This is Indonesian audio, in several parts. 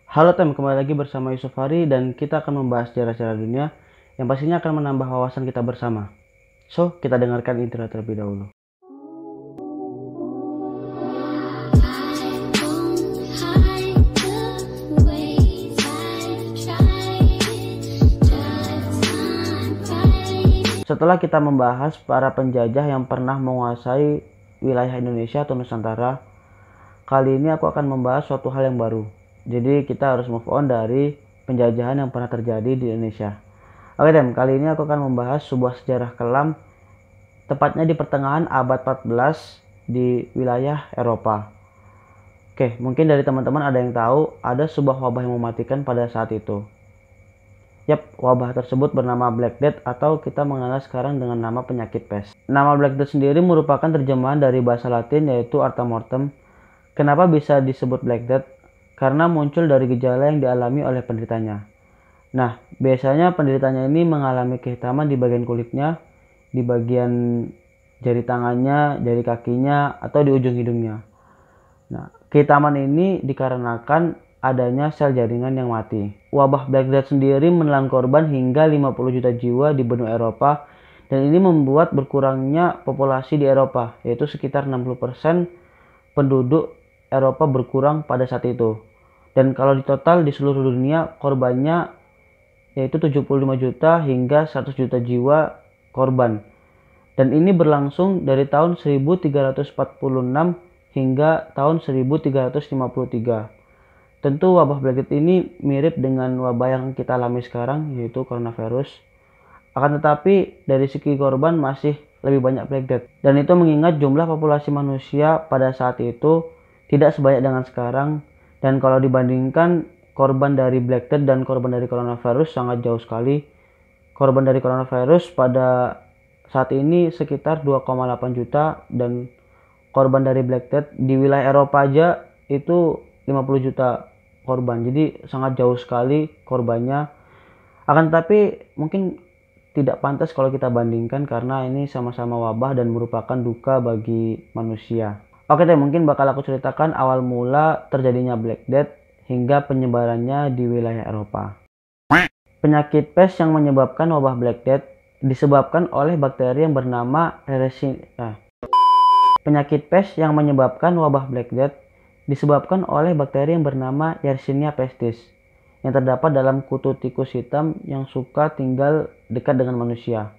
Halo tem, kembali lagi bersama Yusuf Hari dan kita akan membahas sejarah-sejarah dunia yang pastinya akan menambah wawasan kita bersama. So, kita dengarkan intro terlebih dahulu. Setelah kita membahas para penjajah yang pernah menguasai wilayah Indonesia atau Nusantara, kali ini aku akan membahas suatu hal yang baru. Jadi kita harus move on dari penjajahan yang pernah terjadi di Indonesia. Oke Dem, kali ini aku akan membahas sebuah sejarah kelam, tepatnya di pertengahan abad 14 di wilayah Eropa. Oke, mungkin dari teman-teman ada yang tahu ada sebuah wabah yang mematikan pada saat itu. Yap, wabah tersebut bernama Black Death atau kita mengenal sekarang dengan nama penyakit pes. Nama Black Death sendiri merupakan terjemahan dari bahasa Latin yaitu Arta Mortem. Kenapa bisa disebut Black Death? Karena muncul dari gejala yang dialami oleh penderitanya. Nah, biasanya penderitanya ini mengalami kehitaman di bagian kulitnya, di bagian jari tangannya, jari kakinya, atau di ujung hidungnya. Nah, kehitaman ini dikarenakan adanya sel jaringan yang mati. Wabah Black Death sendiri menelan korban hingga 50 juta jiwa di benua Eropa, dan ini membuat berkurangnya populasi di Eropa, yaitu sekitar 60% penduduk Eropa berkurang pada saat itu. Dan kalau di total di seluruh dunia korbannya yaitu 75 juta hingga 100 juta jiwa korban. Dan ini berlangsung dari tahun 1346 hingga tahun 1353. Tentu wabah Black Death ini mirip dengan wabah yang kita alami sekarang yaitu coronavirus. Akan tetapi dari segi korban masih lebih banyak Black Death. Dan itu mengingat jumlah populasi manusia pada saat itu tidak sebanyak dengan sekarang. Dan kalau dibandingkan korban dari Black Death dan korban dari coronavirus sangat jauh sekali. Korban dari coronavirus pada saat ini sekitar 2,8 juta dan korban dari Black Death di wilayah Eropa aja itu 50 juta korban. Jadi sangat jauh sekali korbannya. Akan tetapi mungkin tidak pantas kalau kita bandingkan karena ini sama-sama wabah dan merupakan duka bagi manusia. Oke deh, mungkin bakal aku ceritakan awal mula terjadinya Black Death hingga penyebarannya di wilayah Eropa. Penyakit pes yang menyebabkan wabah Black Death disebabkan oleh bakteri yang bernama Penyakit pes yang menyebabkan wabah Black Death disebabkan oleh bakteri yang bernama Yersinia pestis yang terdapat dalam kutu tikus hitam yang suka tinggal dekat dengan manusia.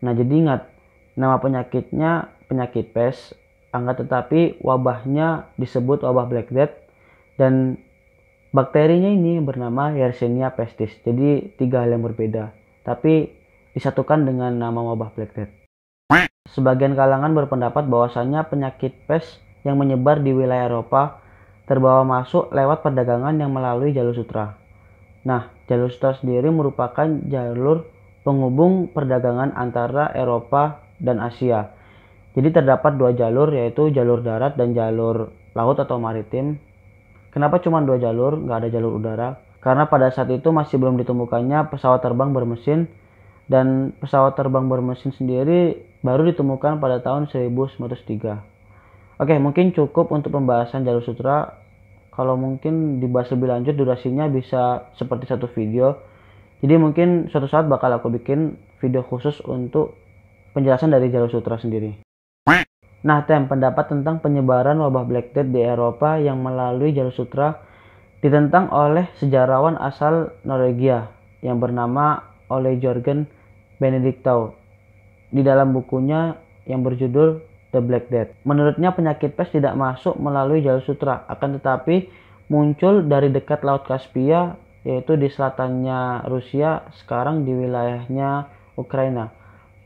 Nah, jadi ingat, nama penyakitnya penyakit pes, tetapi wabahnya disebut wabah Black Death dan bakterinya ini bernama Yersinia pestis. Jadi tiga hal yang berbeda, tapi disatukan dengan nama wabah Black Death. Sebagian kalangan berpendapat bahwasannya penyakit pes yang menyebar di wilayah Eropa terbawa masuk lewat perdagangan yang melalui jalur sutra. Nah, jalur sutra sendiri merupakan jalur penghubung perdagangan antara Eropa dan Asia. Jadi terdapat dua jalur yaitu jalur darat dan jalur laut atau maritim. Kenapa cuma dua jalur, nggak ada jalur udara? Karena pada saat itu masih belum ditemukannya pesawat terbang bermesin dan pesawat terbang bermesin sendiri baru ditemukan pada tahun 1903. Oke, mungkin cukup untuk pembahasan jalur sutra. Kalau mungkin dibahas lebih lanjut durasinya bisa seperti satu video. Jadi mungkin suatu saat bakal aku bikin video khusus untuk penjelasan dari jalur sutra sendiri. Nah, pendapat tentang penyebaran wabah Black Death di Eropa yang melalui jalur sutra ditentang oleh sejarawan asal Norwegia yang bernama Ole Jørgen Benedictau di dalam bukunya yang berjudul The Black Death. Menurutnya penyakit pes tidak masuk melalui jalur sutra, akan tetapi muncul dari dekat Laut Kaspia, yaitu di selatannya Rusia, sekarang di wilayahnya Ukraina,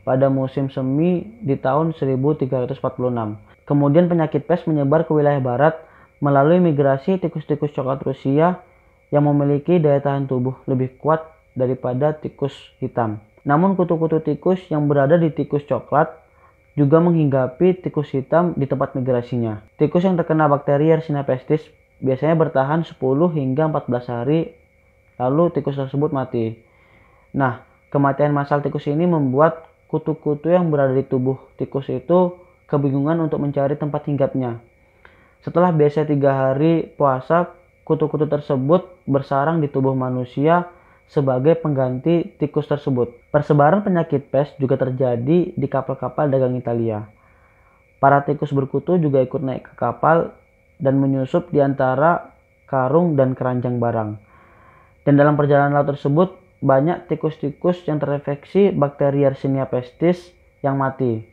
pada musim semi di tahun 1346. Kemudian penyakit pes menyebar ke wilayah barat melalui migrasi tikus-tikus coklat Rusia yang memiliki daya tahan tubuh lebih kuat daripada tikus hitam. Namun kutu-kutu tikus yang berada di tikus coklat juga menghinggapi tikus hitam di tempat migrasinya. Tikus yang terkena bakteri Yersinia pestis biasanya bertahan 10 hingga 14 hari, lalu tikus tersebut mati. Nah, kematian massal tikus ini membuat kutu-kutu yang berada di tubuh tikus itu kebingungan untuk mencari tempat hinggapnya. Setelah biasa 3 hari puasa, kutu-kutu tersebut bersarang di tubuh manusia sebagai pengganti tikus tersebut. Persebaran penyakit pes juga terjadi di kapal-kapal dagang Italia. Para tikus berkutu juga ikut naik ke kapal dan menyusup di antara karung dan keranjang barang. Dan dalam perjalanan laut tersebut, banyak tikus-tikus yang terinfeksi bakteri Yersinia pestis yang mati.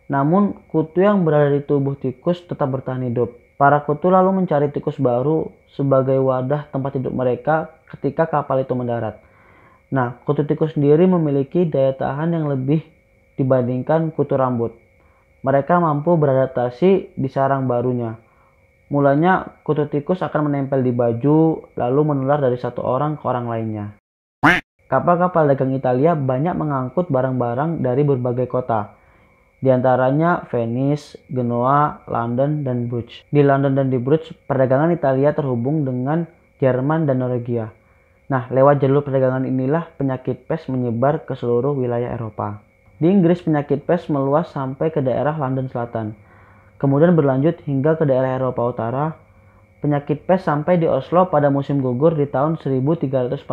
Namun, kutu yang berada di tubuh tikus tetap bertahan hidup. Para kutu lalu mencari tikus baru sebagai wadah tempat hidup mereka ketika kapal itu mendarat. Nah, kutu tikus sendiri memiliki daya tahan yang lebih dibandingkan kutu rambut. Mereka mampu beradaptasi di sarang barunya. Mulanya, kutu tikus akan menempel di baju, lalu menular dari satu orang ke orang lainnya. Kapal-kapal dagang Italia banyak mengangkut barang-barang dari berbagai kota. Di antaranya Venice, Genoa, London, dan Bruges. Di London dan di Bruges, perdagangan Italia terhubung dengan Jerman dan Norwegia. Nah, lewat jalur perdagangan inilah penyakit pes menyebar ke seluruh wilayah Eropa. Di Inggris, penyakit pes meluas sampai ke daerah London Selatan. Kemudian berlanjut hingga ke daerah Eropa Utara. Penyakit pes sampai di Oslo pada musim gugur di tahun 1348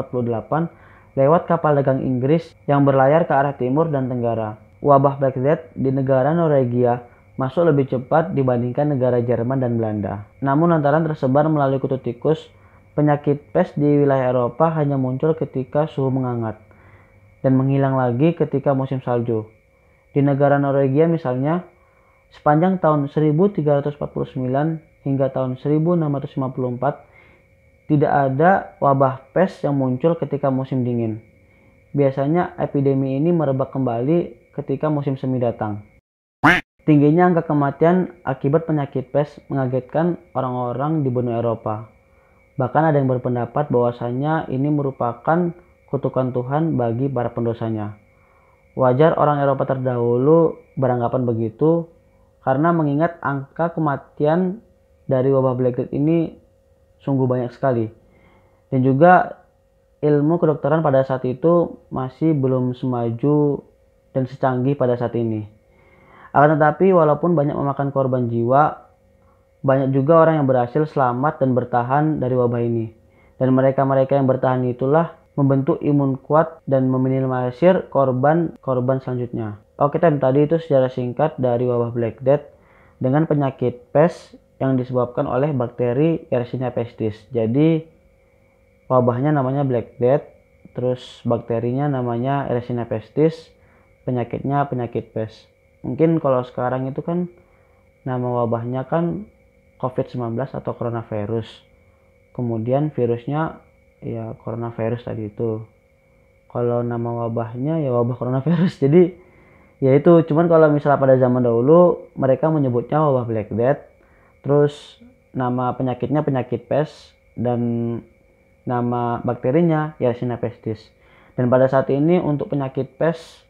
lewat kapal dagang Inggris yang berlayar ke arah timur dan tenggara. Wabah Black Death di negara Norwegia masuk lebih cepat dibandingkan negara Jerman dan Belanda. Namun lantaran tersebar melalui kutu tikus, penyakit pes di wilayah Eropa hanya muncul ketika suhu menghangat dan menghilang lagi ketika musim salju. Di negara Norwegia misalnya, sepanjang tahun 1349 hingga tahun 1654 tidak ada wabah pes yang muncul ketika musim dingin. Biasanya epidemi ini merebak kembali ketika musim semi datang. Tingginya angka kematian akibat penyakit pes mengagetkan orang-orang di benua Eropa. Bahkan ada yang berpendapat bahwasanya ini merupakan kutukan Tuhan bagi para pendosanya. Wajar orang Eropa terdahulu beranggapan begitu, karena mengingat angka kematian dari wabah Black Death ini sungguh banyak sekali. Dan juga ilmu kedokteran pada saat itu masih belum semaju dan secanggih pada saat ini. Akan tetapi walaupun banyak memakan korban jiwa, banyak juga orang yang berhasil selamat dan bertahan dari wabah ini. Dan mereka-mereka yang bertahan itulah membentuk imun kuat dan meminimalisir korban selanjutnya. Oke, tadi itu secara singkat dari wabah Black Death dengan penyakit pes yang disebabkan oleh bakteri Yersinia pestis. Jadi wabahnya namanya Black Death, terus bakterinya namanya Yersinia pestis, penyakitnya penyakit pes. Mungkin kalau sekarang itu kan nama wabahnya kan COVID-19 atau coronavirus. Kemudian virusnya ya coronavirus tadi itu. Kalau nama wabahnya ya wabah coronavirus. Jadi ya itu, cuman kalau misalnya pada zaman dahulu mereka menyebutnya wabah Black Death. Terus nama penyakitnya penyakit pes dan nama bakterinya Yersinia pestis. Dan pada saat ini untuk penyakit pes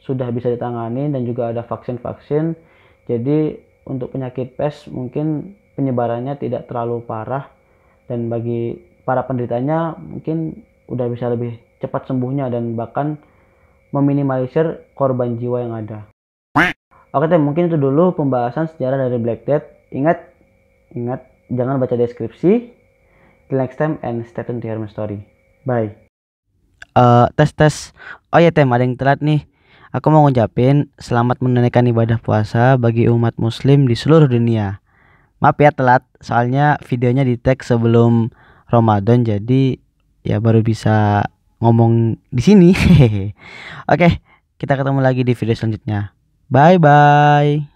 sudah bisa ditangani dan juga ada vaksin-vaksin. Jadi untuk penyakit pes mungkin penyebarannya tidak terlalu parah, dan bagi para penderitanya mungkin udah bisa lebih cepat sembuhnya dan bahkan meminimalisir korban jiwa yang ada. Oke, mungkin itu dulu pembahasan sejarah dari Black Death. Ingat jangan baca deskripsi. Till next time and stay tuned to hear my story. Bye. Tes. Oh ya ada yang telat nih. Aku mau ngucapin selamat menunaikan ibadah puasa bagi umat muslim di seluruh dunia. Maaf ya telat, soalnya videonya di tag sebelum Ramadan, jadi ya baru bisa ngomong di sini. Oke, kita ketemu lagi di video selanjutnya. Bye bye.